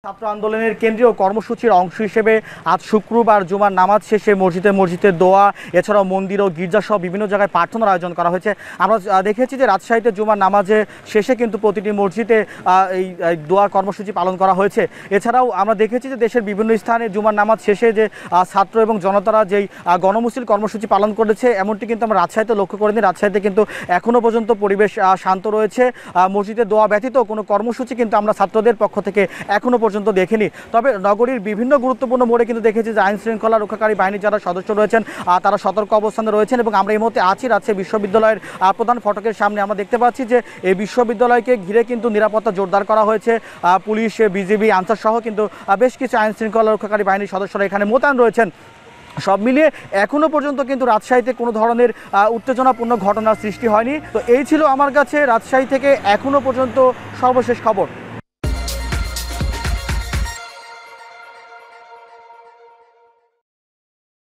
ছাত্র আন্দোলনের কেন্দ্রীয় কর্মসূচির অংশ হিসেবে আজ শুক্রবার জুমার নামাজ শেষে মসজিদে দোয়া এছাড়াও মন্দির ও গির্জাসহ বিভিন্ন জায়গায় প্রার্থনার আয়োজন করা হয়েছে। আমরা দেখেছি যে রাজশাহীতে জুমার নামাজে শেষে কিন্তু প্রতিটি মসজিদে এই দোয়ার কর্মসূচি পালন করা হয়েছে। এছাড়াও আমরা দেখেছি যে দেশের বিভিন্ন স্থানে জুমার নামাজ শেষে যে ছাত্র এবং জনতারা যেই গণমুসলিম কর্মসূচি পালন করেছে এমনটি কিন্তু আমরা রাজশাহীতে লক্ষ্য করিনি। রাজশাহীতে কিন্তু এখনও পর্যন্ত পরিবেশ শান্ত রয়েছে। মসজিদে দোয়া ব্যতীত কোনো কর্মসূচি কিন্তু আমরা ছাত্রদের পক্ষ থেকে এখনও পর্যন্ত দেখিনি। তবে নগরীর বিভিন্ন গুরুত্বপূর্ণ মোড়ে কিন্তু দেখেছি যে আইন শৃঙ্খলা রক্ষাকারী বাহিনীর যারা সদস্য রয়েছেন তারা সতর্ক অবস্থানে রয়েছেন এবং আমরা এই মুহূর্তে আছি রাজশাহী বিশ্ববিদ্যালয়ের প্রধান ফটকের সামনে। আমরা দেখতে পাচ্ছি যে এই বিশ্ববিদ্যালয়কে ঘিরে কিন্তু নিরাপত্তা জোরদার করা হয়েছে। পুলিশ, বিজিবি, আনসার সহ কিন্তু বেশ কিছু আইন শৃঙ্খলা রক্ষাকারী বাহিনীর সদস্যরা এখানে মোতায়েন রয়েছেন। সব মিলিয়ে এখনও পর্যন্ত কিন্তু রাজশাহীতে কোনো ধরনের উত্তেজনাপূর্ণ ঘটনার সৃষ্টি হয়নি। তো এই ছিল আমার কাছে রাজশাহী থেকে এখনও পর্যন্ত সর্বশেষ খবর।